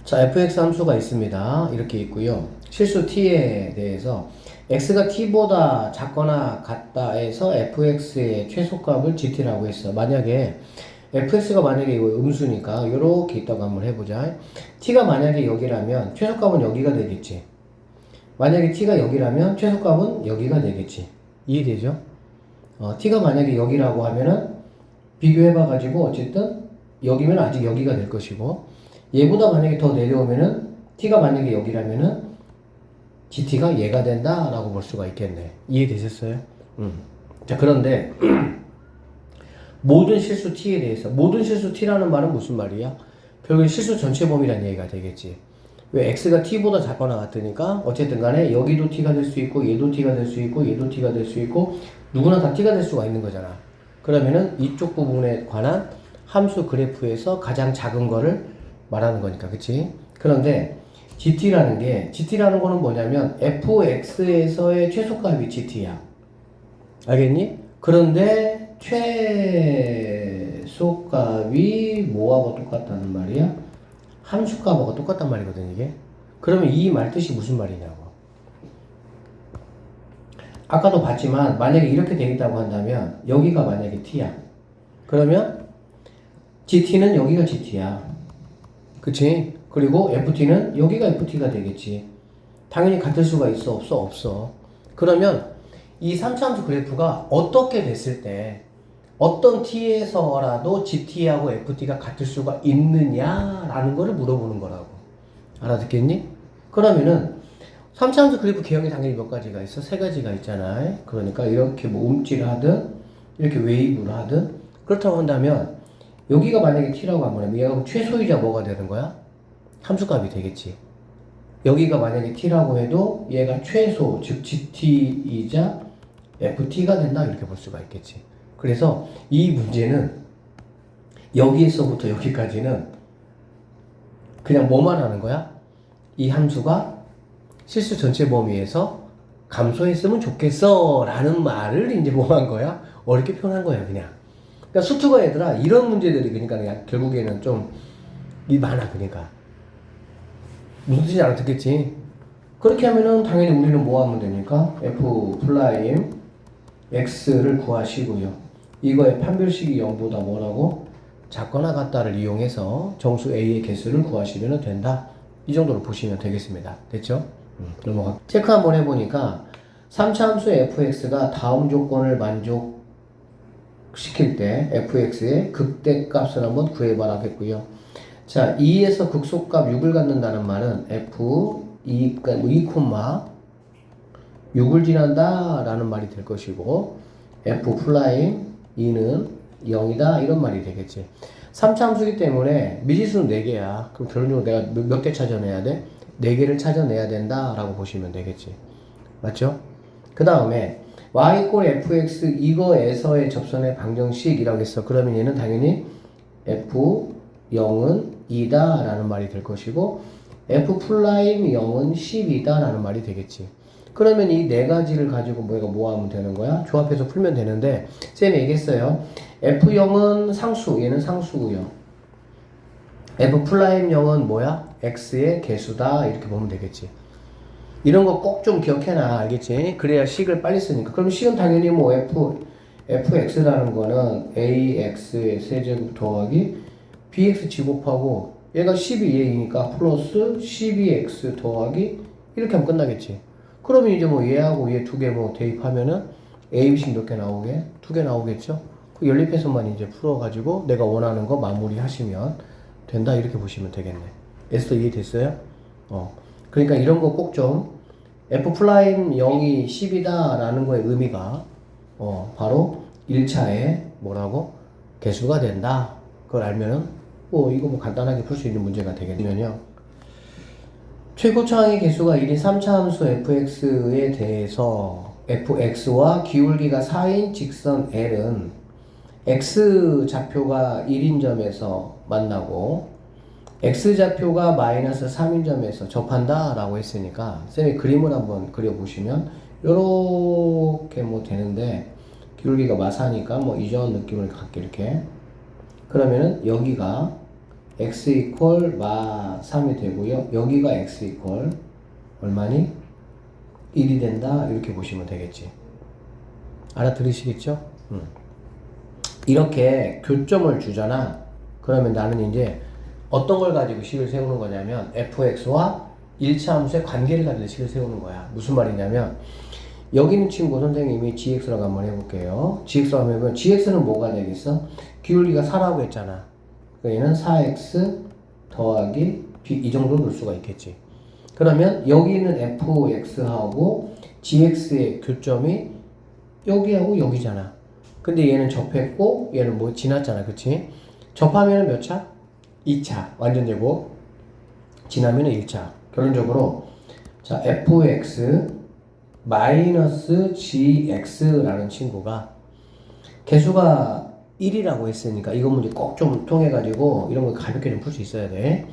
자, fx 함수가 있습니다. 이렇게 있고요. 실수 t에 대해서 x가 t보다 작거나 같다 해서 fx의 최소값을 gt라고 했어. 만약에 fx가 만약에 이거 음수니까 이렇게 있다고 한번 해보자. t가 만약에 여기라면 최소값은 여기가 되겠지. 만약에 t가 여기라면 최소값은 여기가 되겠지. 이해되죠? t가 만약에 여기라고 하면은 비교해봐가지고 어쨌든 여기면 아직 여기가 될 것이고, 얘보다 만약에 더 내려오면은 t가 만약에 여기라면은 gt가 얘가 된다라고 볼 수가 있겠네. 이해되셨어요? 자, 그런데 모든 실수 t에 대해서, 모든 실수 t라는 말은 무슨 말이야? 결국엔 실수 전체 범위란 얘기가 되겠지. 왜? x가 t보다 작거나 같으니까 어쨌든 간에 여기도 t가 될 수 있고, 얘도 t가 될 수 있고, 얘도 t가 될 수 있고, 누구나 다 t가 될 수가 있는 거잖아. 그러면은 이쪽 부분에 관한 함수 그래프에서 가장 작은 거를 말하는 거니까, 그치? 그런데 GT라는 거는 뭐냐면 fx에서의 최소값이 GT야. 알겠니? 그런데 최소값이 뭐하고 똑같다는 말이야? 함수값하고 똑같단 말이거든, 이게. 그러면 이 말 뜻이 무슨 말이냐고. 아까도 봤지만 만약에 이렇게 되겠다고 한다면 여기가 만약에 t야. 그러면 GT는 여기가 GT야. 그치? 그리고 FT는 여기가 FT가 되겠지. 당연히 같을 수가 있어? 없어? 없어. 그러면 이 3차함수 그래프가 어떻게 됐을 때 어떤 t에서라도 GT하고 FT가 같을 수가 있느냐라는 거를 물어보는 거라고. 알아듣겠니? 그러면은 3차함수 그래프 개형이 당연히 몇 가지가 있어? 세 가지가 있잖아. 그러니까 이렇게 뭐 움찔 하든 이렇게 웨이브를 하든 그렇다고 한다면 여기가 만약에 t라고 하면 얘가 최소이자 뭐가 되는 거야? 함수값이 되겠지. 여기가 만약에 t라고 해도 얘가 최소, 즉 gt이자 ft가 된다 이렇게 볼 수가 있겠지. 그래서 이 문제는 여기에서부터 여기까지는 그냥 뭐만 하는 거야? 이 함수가 실수 전체 범위에서 감소했으면 좋겠어 라는 말을 이제 뭐 한 거야? 어렵게 표현한 거야 그냥. 그러니까 수투가 얘들아 이런 문제들이 그러니까 그냥 결국에는 좀 많아. 그러니까 무슨 뜻인지 알아듣겠지? 그렇게 하면은 당연히 우리는 뭐 하면 됩니까? f 플라임 x를 구하시고요. 이거의 판별식이 0보다 뭐라고? 작거나 같다를 이용해서 정수 a의 개수를 구하시면 된다. 이 정도로 보시면 되겠습니다. 됐죠? 넘어가. 체크 한번 해보니까 3차 함수 fx가 다음 조건을 만족시킬 때 fx의 극대값을 한번 구해봐라 했고요. 자, 2에서 극소값 6을 갖는다는 말은 f2, 그러니까 6을 지난다 라는 말이 될 것이고 f 플라임 2는 0이다 이런 말이 되겠지. 3차 함수기 때문에 미지수는 4개야. 그럼 결론적으로 내가 몇 개 찾아내야 돼? 4개를 찾아내야 된다 라고 보시면 되겠지. 맞죠? 그 다음에 y 꼴 fx 이거에서의 접선의 방정식이라고 했어. 그러면 얘는 당연히 f0은 2다 라는 말이 될 것이고 f 플라임 0은 10이다 라는 말이 되겠지. 그러면 이 네 가지를 가지고 내가 뭐 하면 되는 거야? 조합해서 풀면 되는데 쌤이 얘기했어요. f0은 상수, 얘는 상수고요. f 플라임 0은 뭐야? x의 개수다 이렇게 보면 되겠지. 이런 거 꼭 좀 기억해놔. 알겠지? 그래야 식을 빨리 쓰니까. 그럼 식은 당연히 뭐 fx라는 거는 ax의 세제곱 더하기 bx 제곱하고 얘가 12a니까 플러스 12x 더하기 이렇게 하면 끝나겠지. 그러면 이제 뭐 얘하고 얘 두 개 뭐 대입하면은 a식 몇 개 나오게? 2개 나오겠죠? 그 연립해서만 이제 풀어가지고 내가 원하는 거 마무리 하시면 된다 이렇게 보시면 되겠네. 에스더 이해됐어요? 그러니까 이런 거 꼭 좀 f 플라임 0이 10이다 라는 거의 의미가 바로 1차에 뭐라고? 개수가 된다. 그걸 알면은 이거 뭐 간단하게 풀 수 있는 문제가 되겠네요. 최고차항의 개수가 1인 3차 함수 fx에 대해서 fx와 기울기가 4인 직선 l은 x 좌표가 1인 점에서 만나고 x 좌표가 마이너스 3인 점에서 접한다 라고 했으니까 쌤이 그림을 한번 그려보시면 요렇게 뭐 되는데 기울기가 마사니까 뭐 이전 느낌을 갖게 이렇게 그러면은 여기가 x 이퀄 마 3이 되고요. 여기가 x 이퀄 얼마니? 1이 된다. 이렇게 보시면 되겠지. 알아들으시겠죠? 이렇게 교점을 주잖아. 그러면 나는 이제 어떤 걸 가지고 식을 세우는 거냐면 fx와 1차 함수의 관계를 가지고 식을 세우는 거야. 무슨 말이냐면 여기 있는 친구 선생님이 gx라고 한번 해볼게요. gx라고 하면 gx는 뭐가 되겠어? 기울기가 4라고 했잖아. 얘는 4x 더하기 b 이 정도 놓을 수가 있겠지. 그러면 여기 있는 fx하고 gx의 교점이 여기하고 여기잖아. 근데 얘는 접했고 얘는 뭐 지났잖아. 그치? 접하면 몇 차? 2차. 완전 제곱. 지나면 1차. 결론적으로 자 fx 마이너스 gx라는 친구가 개수가 1이라고 했으니까 이거 문제 꼭 좀 통해가지고 이런 거 가볍게 좀 풀 수 있어야 돼.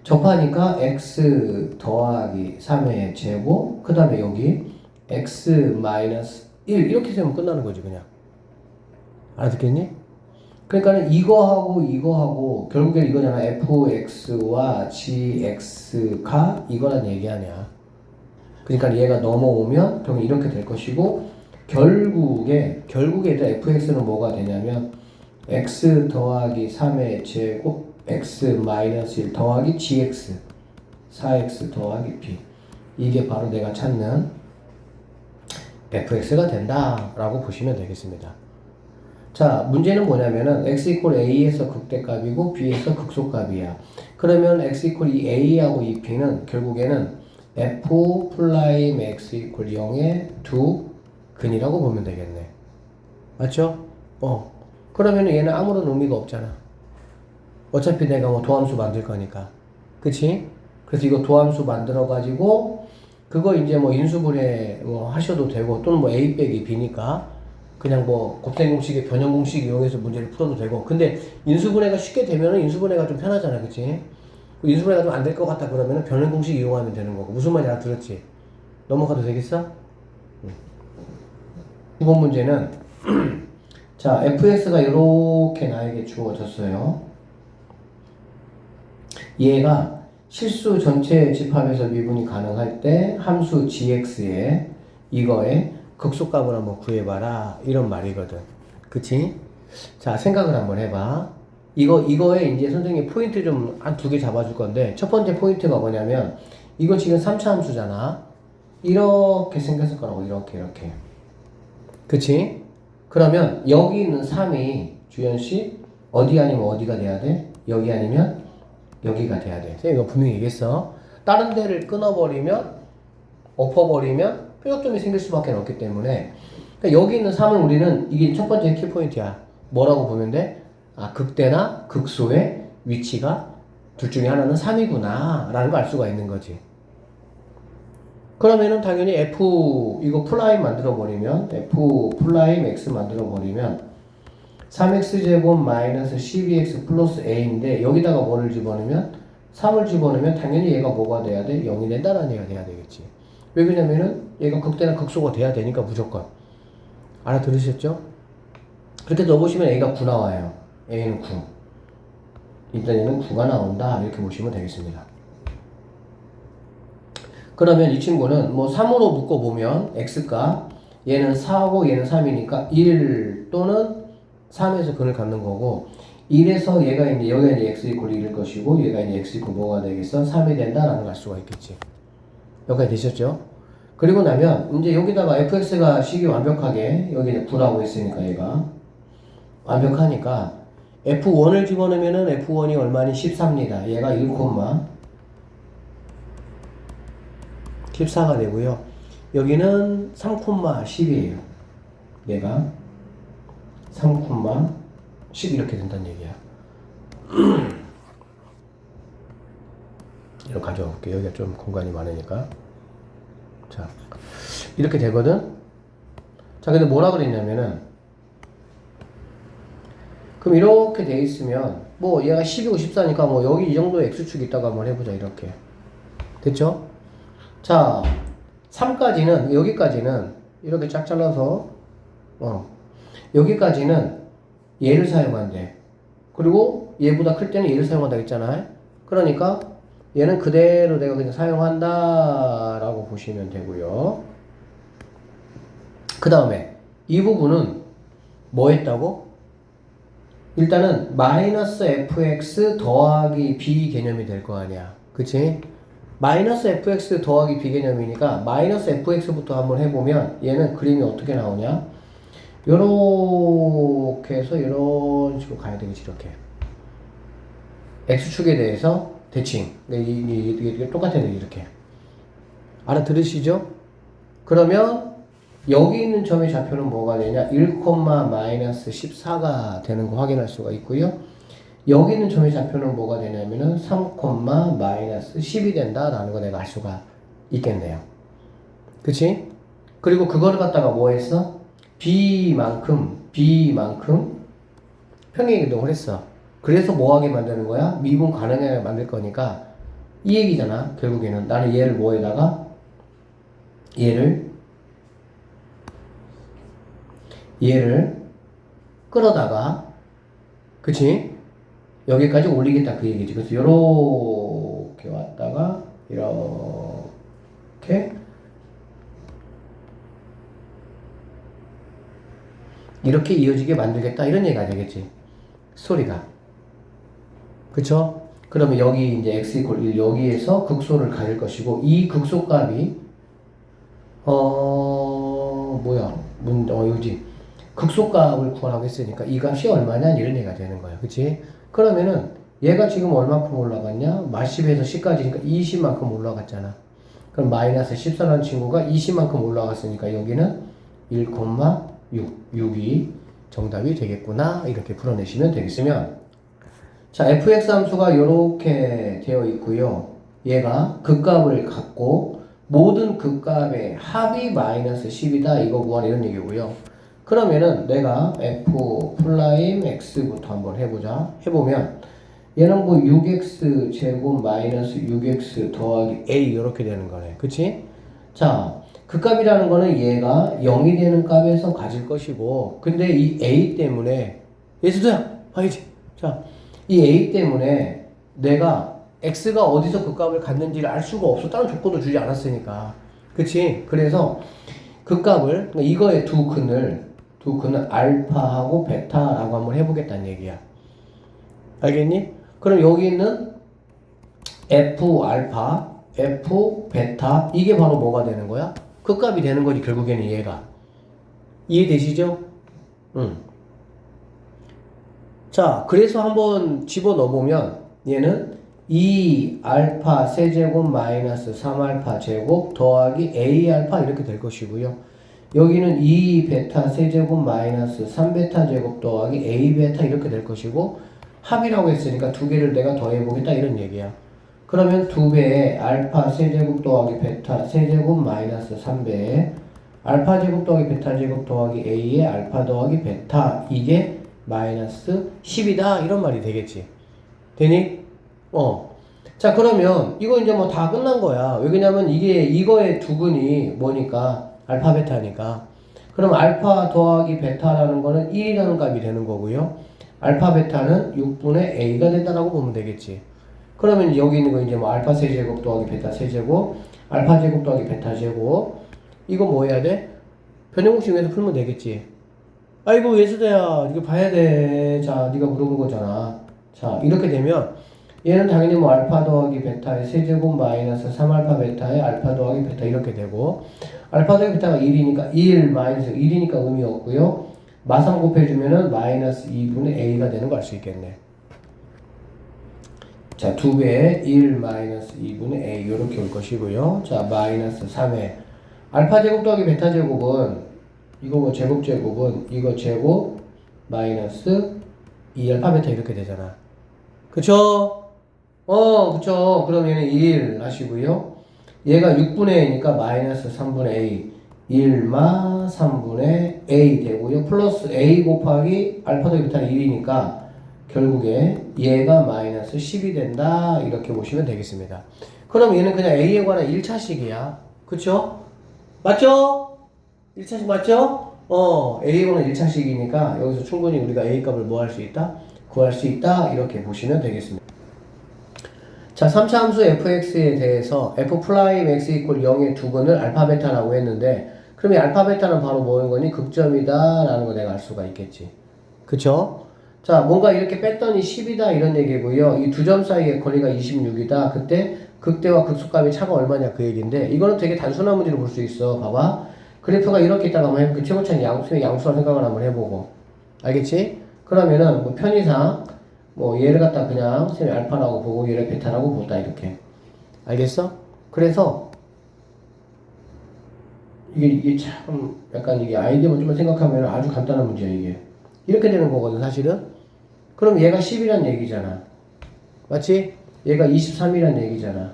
접하니까 x 더하기 3의 제곱 그 다음에 여기 x 마이너스 1 이렇게 세우면 끝나는 거지 그냥. 알아듣겠니? 그러니까는 이거하고 결국엔 이거잖아. fx와 gx가 이거란 얘기 아니야. 그러니까 얘가 넘어오면 결국 이렇게 될 것이고 결국에 fx는 뭐가 되냐면 x 더하기 3의 제곱 x 마이너스 1 더하기 gx 4x 더하기 b 이게 바로 내가 찾는 fx가 된다라고 보시면 되겠습니다. 자, 문제는 뭐냐면은 x 이퀄 a에서 극대값이고 b에서 극소값이야. 그러면 x 이퀄 이 a하고 이 b는 결국에는 f 플라임 x 이퀄 0의 두 근이라고 보면 되겠네. 맞죠? 그러면 얘는 아무런 의미가 없잖아. 어차피 내가 뭐 도함수 만들 거니까. 그치? 그래서 이거 도함수 만들어가지고, 그거 이제 뭐 인수분해 뭐 하셔도 되고, 또는 뭐 a 빼기 b니까, 그냥 뭐 곱셈 공식의 변형 공식 이용해서 문제를 풀어도 되고. 근데 인수분해가 쉽게 되면은 인수분해가 좀 편하잖아. 그치? 인수분해가 좀 안 될 것 같다 그러면은 변형 공식 이용하면 되는 거고. 무슨 말인지 알아들었지? 넘어가도 되겠어? 이번 문제는 자 fx가 이렇게 나에게 주어졌어요. 얘가 실수 전체 집합에서 미분이 가능할 때 함수 gx에 이거의 극소값을 한번 구해봐라 이런 말이거든. 그치? 자 생각을 한번 해봐. 이거에 이제 선생님이 포인트 좀 한 두 개 잡아줄 건데 첫 번째 포인트가 뭐냐면 이거 지금 3차 함수잖아. 이렇게 생겼을 거라고 이렇게 그치? 그러면 여기 있는 3이 주연씨 어디 아니면 어디가 돼야 돼? 여기 아니면 여기가 돼야 돼. 선생님 이거 분명히 얘기했어. 다른 데를 끊어버리면 엎어버리면 뾰족점이 생길 수밖에 없기 때문에 그러니까 여기 있는 3은 우리는 이게 첫 번째 키포인트야. 뭐라고 보면 돼? 극대나 극소의 위치가 둘 중에 하나는 3이구나 라는 걸 알 수가 있는 거지. 그러면은 당연히 f 이거 플라임 만들어 버리면 f 플라임 x 만들어 버리면 3x제곱 마이너스 12x 플러스 a인데 여기다가 뭐를 집어넣으면 3을 집어넣으면 당연히 얘가 뭐가 돼야 돼? 0이 된다라는 얘기가 돼야 되겠지. 왜 그러냐면은 얘가 극대나 극소가 돼야 되니까 무조건. 알아들으셨죠? 그렇게 넣어보시면 a가 9 나와요. a는 9. 일단 얘는 9가 나온다 이렇게 보시면 되겠습니다. 그러면 이 친구는 뭐 3으로 묶어보면 x가 얘는 4고 얘는 3이니까 1 또는 3에서 근을 갖는 거고 1에서 얘가 이제 여기가 이제 x 이퀄 1일 것이고 얘가 이제 x 이퀄 뭐가 되겠어? 3이 된다라는 걸 알 수가 있겠지. 여기까지 되셨죠? 그리고 나면 이제 여기다가 fx가 식이 완벽하게 여기 9라고 했으니까 얘가 완벽하니까 f1을 집어넣으면은 f1이 얼마니? 14입니다. 얘가 14가 되고요. 여기는 3,10이에요. 얘가 3,10 이렇게 된다는 얘기야. 이렇게 가져와 볼게요. 여기가 좀 공간이 많으니까. 자, 이렇게 되거든. 자, 근데 뭐라 그랬냐면은 그럼 이렇게 돼 있으면 뭐 얘가 12고 14니까 뭐 여기 이 정도의 x축이 있다고 한번 해보자. 이렇게 됐죠? 자, 3까지는, 여기까지는 이렇게 쫙 잘라서, 여기까지는 얘를 사용한대. 그리고 얘보다 클 때는 얘를 사용한다 했잖아. 그러니까 얘는 그대로 내가 그냥 사용한다 라고 보시면 되고요. 그 다음에 이 부분은 뭐 했다고? 일단은 마이너스 fx 더하기 b 개념이 될 거 아니야. 그치? 마이너스 fx 더하기 b 개념이니까 마이너스 fx부터 한번 해보면 얘는 그림이 어떻게 나오냐? 요렇게 해서 이런 식으로 가야 되겠지. 이렇게 x축에 대해서 대칭. 이게 똑같아요. 이렇게 알아들으시죠? 그러면 여기 있는 점의 좌표는 뭐가 되냐? 1,-14가 되는 거 확인할 수가 있고요. 여기 있는 점의 좌표는 뭐가 되냐면은 3,-10이 된다라는 거 내가 알 수가 있겠네요. 그치? 그리고 그거를 갖다가 뭐 했어? B만큼 평행이동을 했어. 그래서 뭐하게 만드는 거야? 미분 가능하게 만들 거니까 이 얘기잖아. 결국에는 나는 얘를 뭐에다가 얘를 끌어다가 그치? 여기까지 올리겠다 그 얘기지. 그래서 요렇게 왔다가 이렇게 이어지게 만들겠다 이런 얘기가 되겠지. 스토리가. 그쵸? 그러면 여기 이제 x = 1 여기에서 극소를 가질 것이고 이 극소값이 여기 극소값을 구하라고 했으니까 이 값이 얼마냐 이런 얘기가 되는 거야. 그치? 그러면은 얘가 지금 얼마큼 올라갔냐? -10에서 10까지니까 20만큼 올라갔잖아. 그럼 마이너스 14라는 친구가 20만큼 올라갔으니까 여기는 1,6이 정답이 되겠구나. 이렇게 풀어내시면 되겠으면 자, fx 함수가 이렇게 되어 있고요. 얘가 극값을 갖고 모든 극값의 합이 마이너스 10이다. 이거 구하라 이런 얘기고요. 그러면은 내가 f 프라임 x부터 한번 해보자. 해보면 얘는 뭐 6x 제곱 마이너스 6x 더하기 a 이렇게 되는 거네. 그치? 자, 극값이라는 거는 얘가 0이 되는 값에서 가질 것이고 근데 이 a 때문에 예수야 봐야지. 자, 이 a 때문에 내가 x가 어디서 극값을 갖는지를 알 수가 없어. 다른 조건도 주지 않았으니까. 그치? 그래서 극값을 그러니까 이거의 두 근을 알파하고 베타라고 한번 해보겠다는 얘기야. 알겠니? 그럼 여기 있는 f 알파, f 베타 이게 바로 뭐가 되는 거야? 극값이 되는 거지 결국에는 얘가. 이해되시죠? 응. 자, 그래서 한번 집어넣어보면 얘는 2알파 세제곱 마이너스 3알파 제곱 더하기 a알파 이렇게 될 것이고요. 여기는 2베타 세제곱 마이너스 3베타 제곱 더하기 a베타 이렇게 될 것이고 합이라고 했으니까 두 개를 내가 더해보겠다 이런 얘기야. 그러면 2배의 알파 세제곱 더하기 베타 세제곱 마이너스 3배의 알파 제곱 더하기 베타 제곱 더하기 a의 알파 더하기 베타 이게 마이너스 10이다 이런 말이 되겠지. 되니? 자, 그러면 이거 이제 뭐 다 끝난 거야. 왜냐면 이거의 두근이 뭐니까 알파 베타니까. 그럼 알파 더하기 베타라는 거는 1이라는 값이 되는 거고요. 알파 베타는 6분의 a가 된다라고 보면 되겠지. 그러면 여기 있는 거 이제 뭐 알파 세제곱 더하기 베타 세제곱, 알파 제곱 더하기 베타 제곱. 이거 뭐 해야 돼? 변형공식 위에서 풀면 되겠지. 아이고 예수대야 이거 봐야 돼. 자, 네가 물어본 거잖아. 자, 이렇게 되면 얘는 당연히 뭐 알파 더하기 베타의 세제곱 마이너스 3알파 베타의 알파 더하기 베타 이렇게 되고 알파 더하기 베타가 1이니까 1 마이너스 1이니까 의미 없고요. 마삼 곱해주면은 마이너스 2분의 a가 되는 거 알 수 있겠네. 자, 2배의 1 마이너스 2분의 a 이렇게 올 것이고요. 자, 마이너스 3의 알파 제곱 더하기 베타 제곱은 이거 뭐 제곱 제곱은 이거 제곱 마이너스 2알파 베타 이렇게 되잖아. 그쵸? 그쵸. 그럼 얘는 1 하시고요. 얘가 6분의 a니까 마이너스 3분의 a 1마 3분의 a 되고요. 플러스 a 곱하기 알파 더하기 베타는 1이니까 결국에 얘가 마이너스 10이 된다. 이렇게 보시면 되겠습니다. 그럼 얘는 그냥 a에 관한 1차식이야. 그쵸? 맞죠? 1차식 맞죠? a에 관한 1차식이니까 여기서 충분히 우리가 a 값을 뭐 할 수 있다? 구할 수 있다. 이렇게 보시면 되겠습니다. 자, 3차 함수 fx에 대해서 f 프라임 x 이퀄 0의 두근을 알파 베타라고 했는데 그럼 이 알파 베타는 바로 뭐인 거니? 극점이다 라는 거 내가 알 수가 있겠지. 그쵸? 자, 뭔가 이렇게 뺐더니 10이다 이런 얘기고요. 이 두 점 사이의 거리가 26이다. 그때 극대와 극소값의 차가 얼마냐 그 얘기인데 이거는 되게 단순한 문제로 볼 수 있어. 봐봐. 그래프가 이렇게 있다가 한번 해볼게. 최고차는 양수라 생각을 한번 해보고. 알겠지? 그러면은 뭐 편의상 뭐 얘를 갖다 그냥 쌤이 알파라고 보고 얘를 베타라고 보다 이렇게. 알겠어? 그래서 이게 참 약간 이게 아이디어만 좀만 생각하면 아주 간단한 문제야 이게. 이렇게 되는 거거든 사실은. 그럼 얘가 10이란 얘기잖아. 맞지? 얘가 23이란 얘기잖아.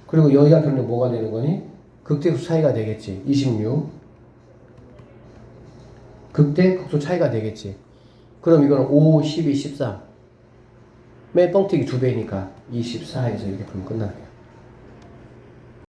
그리고 여기가 결국 뭐가 되는 거니? 극대극소 차이가 되겠지. 26. 극대극소 차이가 되겠지. 그럼 이거는 5, 12, 13. 맨 뻥튀기 2배니까 24에서 이렇게 풀면 끝나는 거야.